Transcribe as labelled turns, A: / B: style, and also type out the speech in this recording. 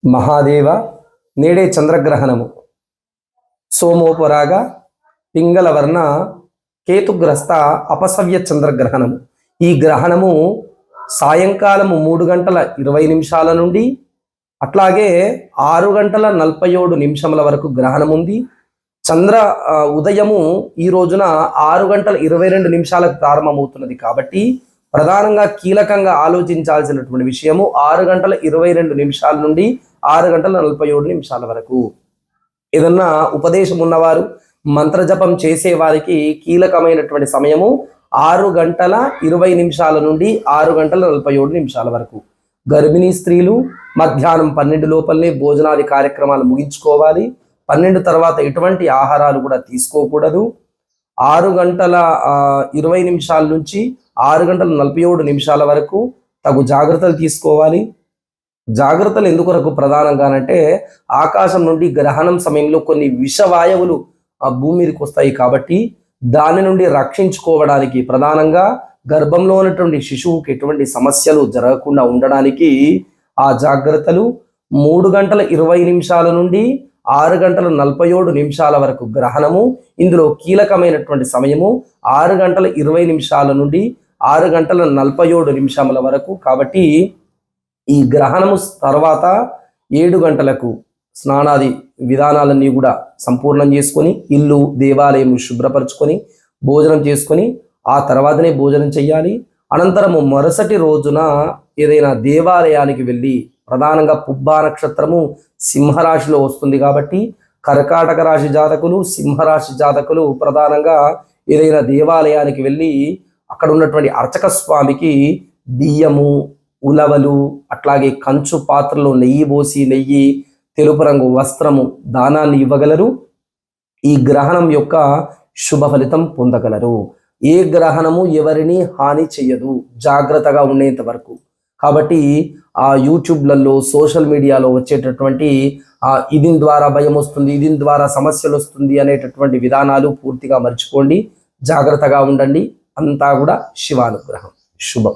A: మహాదేవ నేడే చంద్రగ్రహణము సోమోపరాగ పింగళవర్ణ కేతుగ్రస్త అపసవ్య చంద్రగ్రహణము. ఈ గ్రహణము సాయంకాలము 3:20 నుండి అట్లాగే 6:47 వరకు గ్రహణం ఉంది. చంద్ర ఉదయము ఈ రోజున 6:22 ప్రారంభమవుతున్నది. కాబట్టి ప్రధానంగా కీలకంగా ఆలోచించాల్సినటువంటి విషయము 6:22 నుండి 6:47 వరకు. ఏదన్నా ఉపదేశం ఉన్నవారు, మంత్రజపం చేసే వారికి కీలకమైనటువంటి సమయము 6:20 నుండి 6:47 వరకు. గర్భిణీ స్త్రీలు మధ్యాహ్నం 12 లోపలనే భోజనాది కార్యక్రమాలు ముగించుకోవాలి. 12 తర్వాత ఎటువంటి ఆహారాలు కూడా తీసుకోకూడదు. 6:20 నుంచి 6:47 వరకు తగు జాగ్రత్తలు తీసుకోవాలి. జాగ్రత్తలు ఎందుకొరకు ప్రధానంగానంటే ఆకాశం నుండి గ్రహణం సమయంలో కొన్ని విషవాయువులు భూమి మీదకి వస్తాయి. కాబట్టి దాని నుండి రక్షించుకోవడానికి ప్రధానంగా గర్భంలో ఉన్నటువంటి శిశువుకి ఎటువంటి సమస్యలు జరగకుండా ఉండడానికి ఆ జాగ్రత్తలు 3:20 నుండి 6:47 వరకు గ్రహణము. ఇందులో కీలకమైనటువంటి సమయము 6:20 నుండి 6:47 వరకు. కాబట్టి ఈ గ్రహణము తర్వాత 7 గంటలకు స్నానాది విధానాలన్నీ కూడా సంపూర్ణం చేసుకొని ఇల్లు దేవాలయం శుభ్రపరచుకొని భోజనం చేసుకొని ఆ తర్వాతనే భోజనం చేయాలి. అనంతరము మరుసటి రోజున ఏదైనా దేవాలయానికి వెళ్ళి, ప్రధానంగా పుబ్బా నక్షత్రము సింహరాశిలో వస్తుంది కాబట్టి కర్కాటక రాశి జాతకులు, సింహరాశి జాతకులు ప్రధానంగా ఏదైనా దేవాలయానికి వెళ్ళి అక్కడ ఉన్నటువంటి అర్చక స్వామికి బియ్యము, ఉలవలు, అట్లాగే కంచు పాత్రలో నెయ్యి పోసి నెయ్యి, తెలుపు రంగు వస్త్రము దానాన్ని ఇవ్వగలరు. ఈ గ్రహణం యొక్క శుభ ఫలితం పొందగలరు. ఏ గ్రహణము ఎవరిని హాని చెయ్యదు జాగ్రత్తగా ఉండేంత వరకు. కాబట్టి ఆ యూట్యూబ్లలో సోషల్ మీడియాలో వచ్చేటటువంటి ఇది ద్వారా భయం వస్తుంది, ఇది ద్వారా సమస్యలు వస్తుంది అనేటటువంటి విధానాలు పూర్తిగా మర్చిపోండి. జాగ్రత్తగా ఉండండి. అంతా కూడా శివానుగ్రహం. శుభం.